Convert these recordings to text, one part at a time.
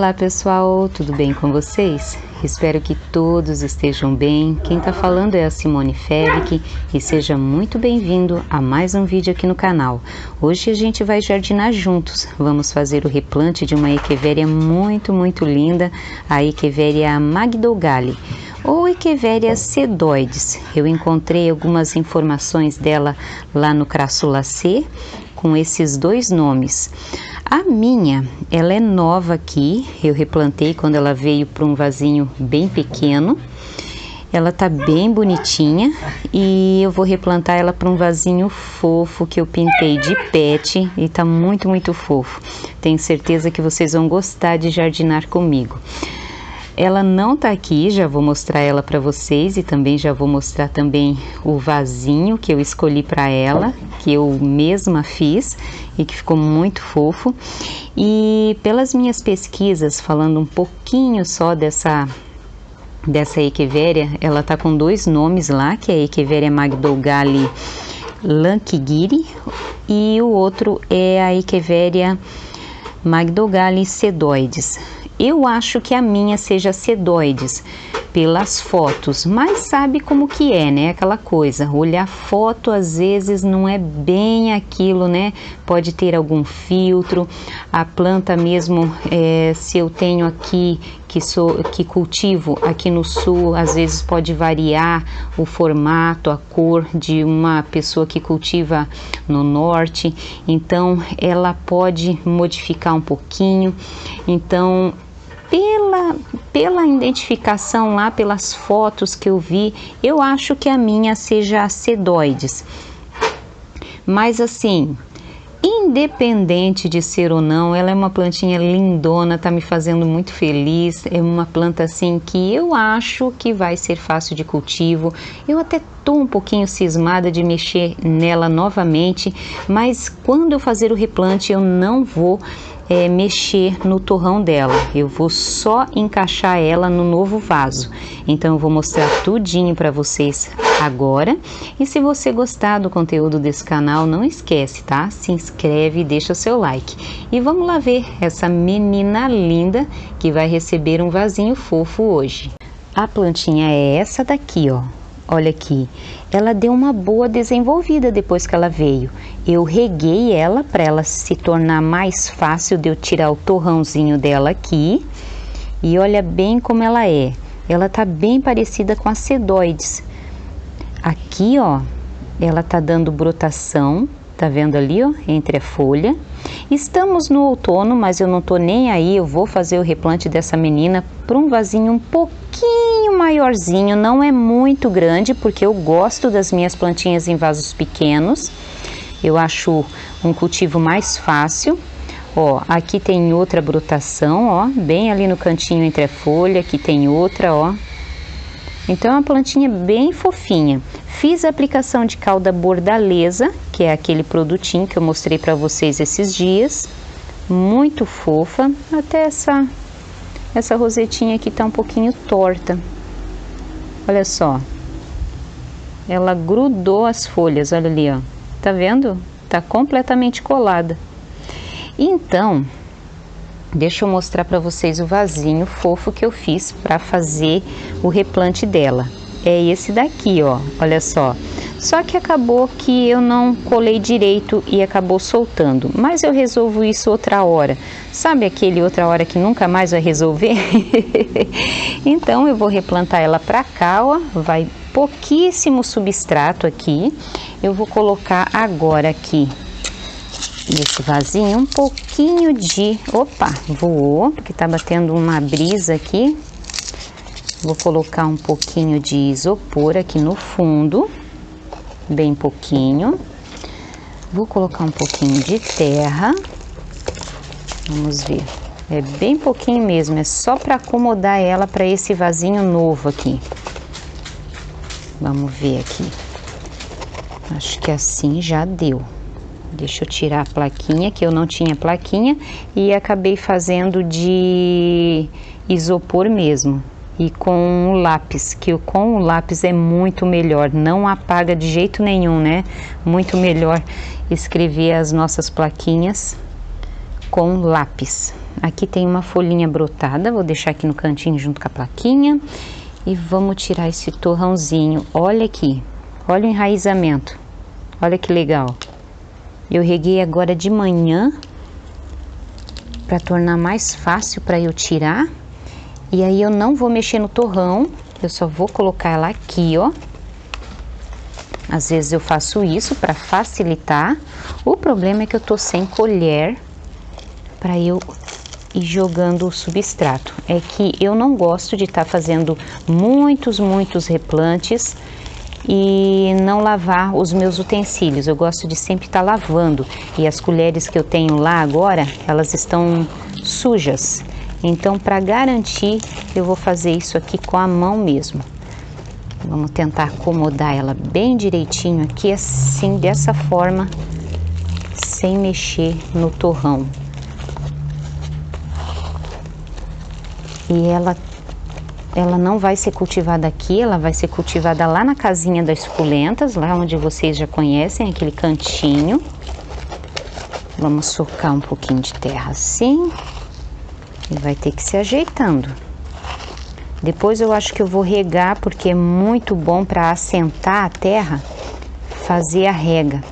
Olá pessoal, tudo bem com vocês? Espero que todos estejam bem. Quem tá falando é a Simone Felic e seja muito bem-vindo a mais um vídeo aqui no canal. Hoje a gente vai jardinar juntos. Vamos fazer o replante de uma Echeveria muito linda, a Echeveria Magdogali ou Echeveria sedoides. Eu encontrei algumas informações dela lá no Crassulacê com esses dois nomes. A minha, ela é nova aqui, eu replantei quando ela veio para um vasinho bem pequeno. Ela tá bem bonitinha e eu vou replantar ela para um vasinho fofo que eu pintei de pet e tá muito fofo. Tenho certeza que vocês vão gostar de jardinar comigo. Ela não tá aqui, já vou mostrar ela para vocês e também já vou mostrar também o vasinho que eu escolhi para ela, que eu mesma fiz e que ficou muito fofo. E pelas minhas pesquisas, falando um pouquinho só dessa Echeveria, ela tá com dois nomes lá, que é a Echeveria Magdogali Lankgiri e o outro é a Echeveria Magdogali sedoides. Eu acho que a minha seja sedoides pelas fotos, mas sabe como que é, né? Aquela coisa, olhar foto às vezes não é bem aquilo, né? Pode ter algum filtro, a planta mesmo, se eu tenho aqui, que cultivo aqui no sul, às vezes pode variar o formato, a cor de uma pessoa que cultiva no norte, então ela pode modificar um pouquinho. Então, pela identificação lá, pelas fotos que eu vi, eu acho que a minha seja a sedoides. Mas assim, independente de ser ou não, ela é uma plantinha lindona, tá me fazendo muito feliz. É uma planta assim que eu acho que vai ser fácil de cultivo. Eu até tô um pouquinho cismada de mexer nela novamente, mas quando eu fazer o replante eu não vou mexer no torrão dela, eu vou só encaixar ela no novo vaso. Então eu vou mostrar tudinho para vocês agora. E se você gostar do conteúdo desse canal, não esquece, tá? Se inscreve e deixa o seu like. E vamos lá ver essa menina linda que vai receber um vasinho fofo hoje. A plantinha é essa daqui, ó. Olha aqui, ela deu uma boa desenvolvida depois que ela veio. Eu reguei ela para ela se tornar mais fácil de eu tirar o torrãozinho dela aqui. E olha bem como ela é. Ela tá bem parecida com a sedoides. Aqui, ó, ela tá dando brotação. Tá vendo ali, ó, entre a folha. Estamos no outono, mas eu não tô nem aí. Eu vou fazer o replante dessa menina para um vasinho um pouquinho maiorzinho. Não é muito grande, porque eu gosto das minhas plantinhas em vasos pequenos. Eu acho um cultivo mais fácil. Ó, aqui tem outra brotação, ó, bem ali no cantinho entre a folha. Aqui tem outra, ó. Então é uma plantinha bem fofinha. Fiz a aplicação de calda bordaleza, que é aquele produtinho que eu mostrei para vocês esses dias. Muito fofa. Até essa rosetinha aqui tá um pouquinho torta. Olha só. Ela grudou as folhas, olha ali, ó. Tá vendo? Tá completamente colada. Então, deixa eu mostrar para vocês o vasinho fofo que eu fiz para fazer o replante dela. É esse daqui, ó, olha só. Só que acabou que eu não colei direito e acabou soltando. Mas eu resolvo isso outra hora. Sabe aquele outra hora que nunca mais vai resolver? Então eu vou replantar ela para cá, ó. Vai pouquíssimo substrato aqui. Eu vou colocar agora aqui nesse vasinho um pouquinho de... Opa, voou, porque tá batendo uma brisa aqui. Vou colocar um pouquinho de isopor aqui no fundo, bem pouquinho. Vou colocar um pouquinho de terra. Vamos ver. É bem pouquinho mesmo, é só para acomodar ela para esse vasinho novo aqui. Vamos ver aqui. Acho que assim já deu. Deixa eu tirar a plaquinha, que eu não tinha plaquinha, e acabei fazendo de isopor mesmo. E com o lápis, que com o lápis é muito melhor, não apaga de jeito nenhum, né? Muito melhor escrever as nossas plaquinhas com lápis. aqui tem uma folhinha brotada, vou deixar aqui no cantinho junto com a plaquinha. E vamos tirar esse torrãozinho. Olha aqui, olha o enraizamento. Olha que legal. Eu reguei agora de manhã para tornar mais fácil para eu tirar. E aí eu não vou mexer no torrão, eu só vou colocar ela aqui, ó. Às vezes eu faço isso para facilitar. O problema é que eu tô sem colher para eu ir jogando o substrato. É que eu não gosto de estar fazendo muitos replantes e não lavar os meus utensílios. Eu gosto de sempre estar lavando. E as colheres que eu tenho lá agora, elas estão sujas. Então, para garantir, eu vou fazer isso aqui com a mão mesmo. Vamos tentar acomodar ela bem direitinho aqui, assim, dessa forma, sem mexer no torrão. E ela não vai ser cultivada aqui, ela vai ser cultivada lá na casinha das suculentas, lá onde vocês já conhecem, aquele cantinho. Vamos socar um pouquinho de terra assim. E vai ter que se ajeitando. Depois eu acho que eu vou regar, porque é muito bom para assentar a terra, fazer a rega.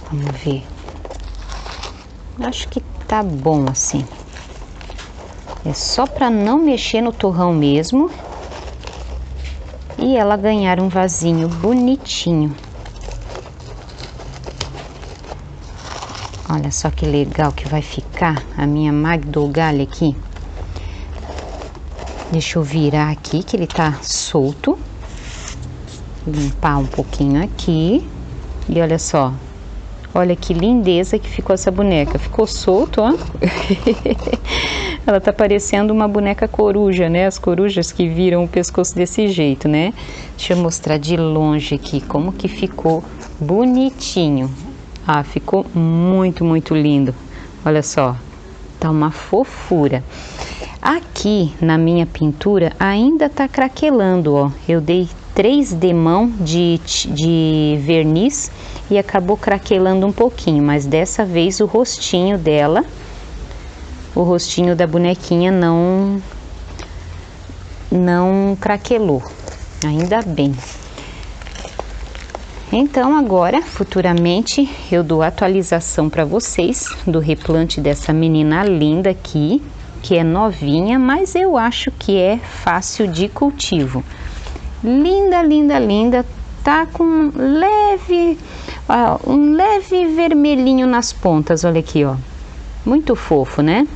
Vamos ver. Acho que tá bom assim. É só para não mexer no torrão mesmo. E ela ganhar um vasinho bonitinho. Olha só que legal que vai ficar a minha Magdogallia aqui. Deixa eu virar aqui, que ele tá solto. Limpar um pouquinho aqui. E olha só. Olha que lindeza que ficou essa boneca. Ficou solto, ó. Ela tá parecendo uma boneca coruja, né? As corujas que viram o pescoço desse jeito, né? Deixa eu mostrar de longe aqui como que ficou bonitinho. Ah, ficou muito lindo. Olha só, tá uma fofura. Aqui na minha pintura ainda tá craquelando, ó. Eu dei 3 demão de verniz e acabou craquelando um pouquinho, mas dessa vez o rostinho dela, o rostinho da bonequinha não craquelou. Ainda bem. Então agora, futuramente, eu dou atualização para vocês do replante dessa menina linda aqui, que é novinha, mas eu acho que é fácil de cultivo. Linda, tá com um leve vermelhinho nas pontas, olha aqui, ó. Muito fofo, né?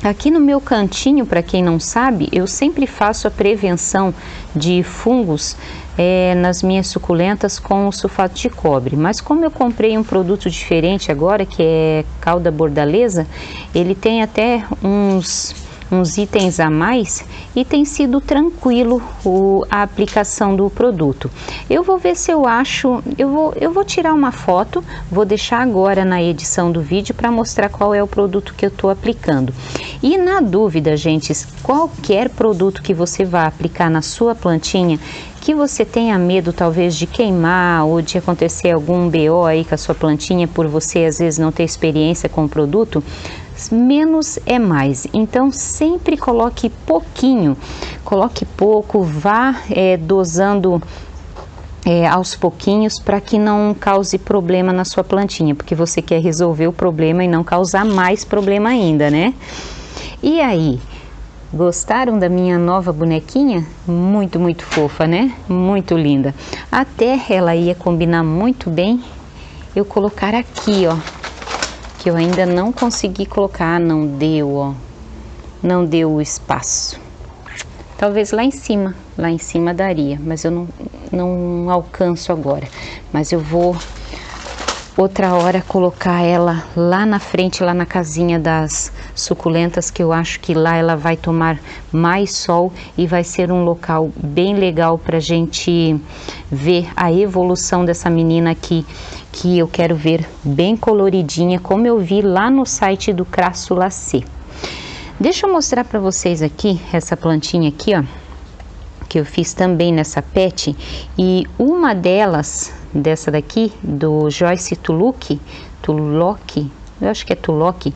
Aqui no meu cantinho, para quem não sabe, eu sempre faço a prevenção de fungos nas minhas suculentas com o sulfato de cobre. Mas como eu comprei um produto diferente agora, que é calda bordaleza, ele tem até uns itens a mais e tem sido tranquilo a aplicação do produto. Eu vou ver se eu acho, eu vou tirar uma foto, vou deixar agora na edição do vídeo para mostrar qual é o produto que eu estou aplicando. E na dúvida, gente, qualquer produto que você vá aplicar na sua plantinha, que você tenha medo talvez de queimar ou de acontecer algum BO aí com a sua plantinha por você às vezes não ter experiência com o produto, menos é mais. Então sempre coloque pouquinho, coloque pouco, vá dosando aos pouquinhos para que não cause problema na sua plantinha, porque você quer resolver o problema e não causar mais problema ainda, né? E aí, gostaram da minha nova bonequinha? Muito fofa, né? Muito linda. Até ela ia combinar muito bem eu colocar aqui, ó, que eu ainda não consegui colocar, não deu, ó, não deu o espaço. Talvez lá em cima daria, mas eu não alcanço agora. Mas eu vou outra hora colocar ela lá na frente, lá na casinha das suculentas, que eu acho que lá ela vai tomar mais sol e vai ser um local bem legal pra gente ver a evolução dessa menina aqui, que eu quero ver bem coloridinha, como eu vi lá no site do Crassulacê. Deixa eu mostrar para vocês aqui essa plantinha aqui, ó, que eu fiz também nessa pet, e uma delas, dessa daqui, do Joyce Tulloch, eu acho que é Tulok.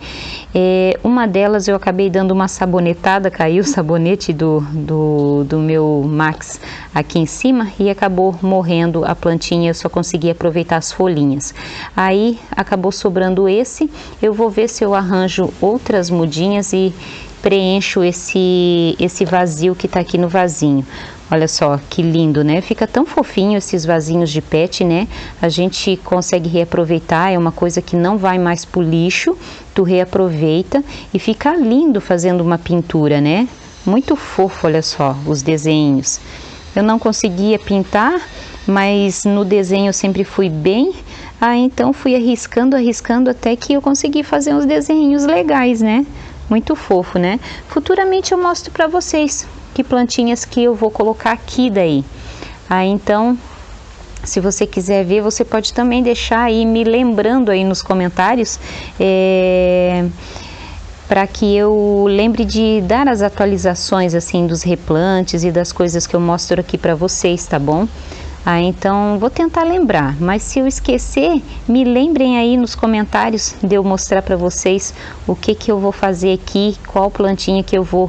Uma delas eu acabei dando uma sabonetada, caiu o sabonete do meu Max aqui em cima e acabou morrendo a plantinha, eu só consegui aproveitar as folhinhas. Aí acabou sobrando esse, eu vou ver se eu arranjo outras mudinhas e preencho esse vazio que tá aqui no vasinho. Olha só que lindo, né? Fica tão fofinho esses vasinhos de pet, né? A gente consegue reaproveitar, é uma coisa que não vai mais pro lixo, tu reaproveita e fica lindo fazendo uma pintura, né? Muito fofo, olha só, os desenhos. Eu não conseguia pintar, mas no desenho eu sempre fui bem. Então fui arriscando até que eu consegui fazer uns desenhos legais, né? Muito fofo, né? Futuramente eu mostro para vocês que plantinhas que eu vou colocar aqui daí. Então, se você quiser ver, você pode também deixar aí me lembrando aí nos comentários, para que eu lembre de dar as atualizações assim dos replantes e das coisas que eu mostro aqui para vocês, tá bom? Então vou tentar lembrar, mas se eu esquecer, me lembrem aí nos comentários de eu mostrar para vocês o que eu vou fazer aqui, qual plantinha que eu vou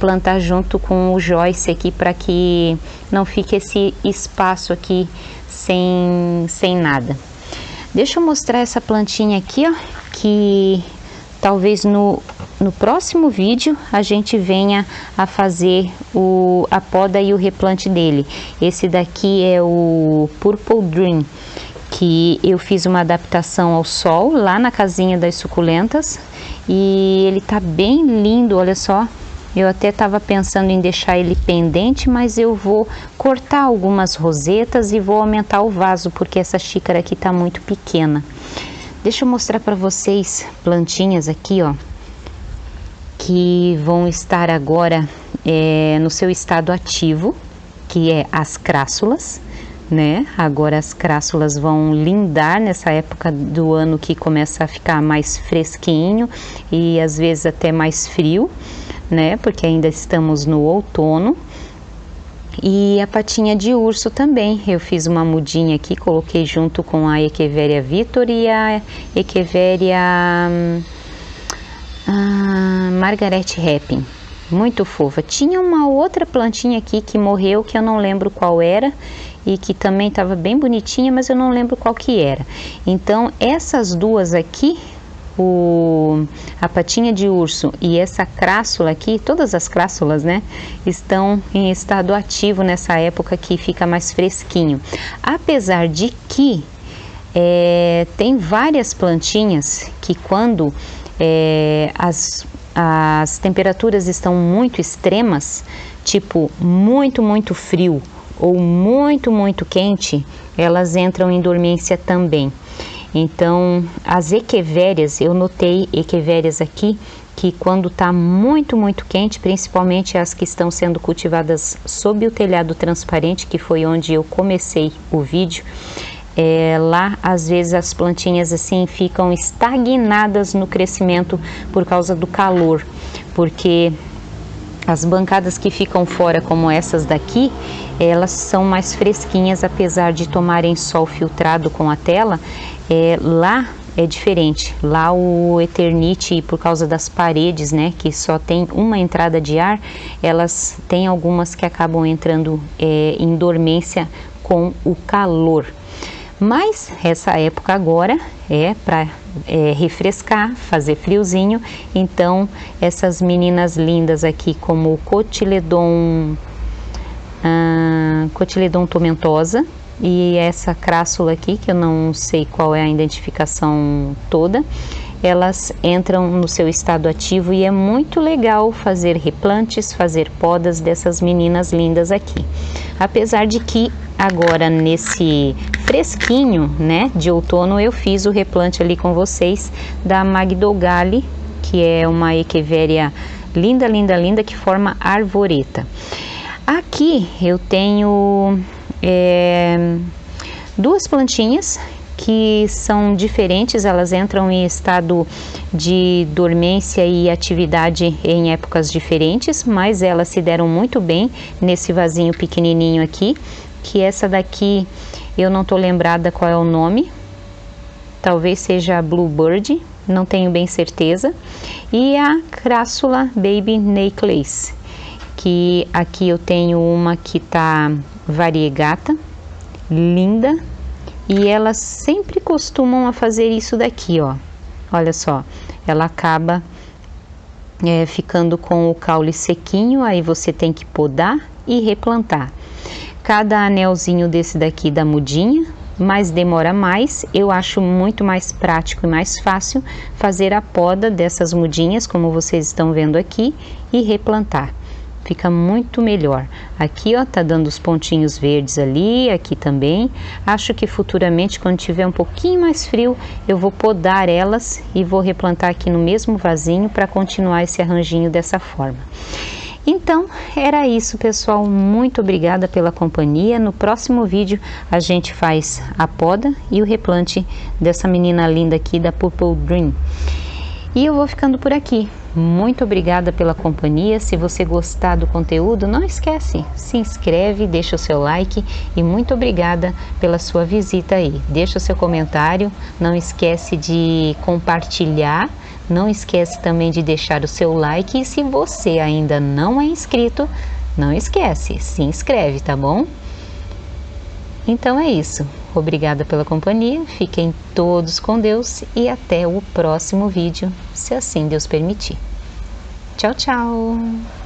plantar junto com o Joyce aqui, para que não fique esse espaço aqui sem nada. Deixa eu mostrar essa plantinha aqui, ó, que talvez no próximo vídeo a gente venha a fazer a poda e o replante dele. Esse daqui é o Purple Dream, que eu fiz uma adaptação ao sol lá na casinha das suculentas e ele tá bem lindo, olha só. Eu até estava pensando em deixar ele pendente, mas eu vou cortar algumas rosetas e vou aumentar o vaso, porque essa xícara aqui tá muito pequena. Deixa eu mostrar para vocês plantinhas aqui, ó, que vão estar agora no seu estado ativo, que é as crássulas, né? Agora as crássulas vão lindar nessa época do ano que começa a ficar mais fresquinho e às vezes até mais frio, né? Porque ainda estamos no outono. E a patinha de urso também, eu fiz uma mudinha aqui, coloquei junto com a Echeveria Victor e a Echeveria Margaret Rappin, muito fofa. Tinha uma outra plantinha aqui que morreu, que eu não lembro qual era, e que também estava bem bonitinha, mas eu não lembro qual que era. Então essas duas aqui, a patinha de urso e essa crássula aqui, todas as crássulas, né, estão em estado ativo nessa época que fica mais fresquinho. Apesar de que tem várias plantinhas que quando as temperaturas estão muito extremas, tipo muito frio ou muito quente, elas entram em dormência também. Então, as echeverias, eu notei echeverias aqui, que quando está muito quente, principalmente as que estão sendo cultivadas sob o telhado transparente, que foi onde eu comecei o vídeo, lá às vezes as plantinhas assim ficam estagnadas no crescimento por causa do calor, porque as bancadas que ficam fora, como essas daqui, elas são mais fresquinhas, apesar de tomarem sol filtrado com a tela. Lá é diferente, lá o Eternite, por causa das paredes, né, que só tem uma entrada de ar, elas têm algumas que acabam entrando em dormência com o calor. Mas essa época agora é para refrescar, fazer friozinho, então essas meninas lindas aqui, como o Cotyledon tomentosa, e essa crássula aqui, que eu não sei qual é a identificação toda, elas entram no seu estado ativo e é muito legal fazer replantes, fazer podas dessas meninas lindas aqui. Apesar de que agora nesse fresquinho, né, de outono, eu fiz o replante ali com vocês da Magdogali, que é uma Echeveria linda, que forma arvoreta. Aqui eu tenho duas plantinhas que são diferentes, elas entram em estado de dormência e atividade em épocas diferentes, mas elas se deram muito bem nesse vasinho pequenininho aqui, que essa daqui eu não tô lembrada qual é o nome, talvez seja a Bluebird, não tenho bem certeza. E a Crassula Baby Necklace, que aqui eu tenho uma que tá variegata, linda, e elas sempre costumam a fazer isso daqui, ó. Olha só, ela acaba ficando com o caule sequinho, aí você tem que podar e replantar. Cada anelzinho desse daqui dá mudinha, mas demora mais. Eu acho muito mais prático e mais fácil fazer a poda dessas mudinhas, como vocês estão vendo aqui, e replantar. Fica muito melhor. Aqui, ó, tá dando os pontinhos verdes ali, aqui também. Acho que futuramente, quando tiver um pouquinho mais frio, eu vou podar elas e vou replantar aqui no mesmo vasinho para continuar esse arranjinho dessa forma. Então, era isso, pessoal. Muito obrigada pela companhia. No próximo vídeo, a gente faz a poda e o replante dessa menina linda aqui da Purple Dream. E eu vou ficando por aqui. Muito obrigada pela companhia. Se você gostar do conteúdo, não esquece, se inscreve, deixa o seu like e muito obrigada pela sua visita aí. Deixa o seu comentário, não esquece de compartilhar, não esquece também de deixar o seu like e se você ainda não é inscrito, não esquece, se inscreve, tá bom? Então é isso. Obrigada pela companhia, fiquem todos com Deus e até o próximo vídeo, se assim Deus permitir. Tchau, tchau!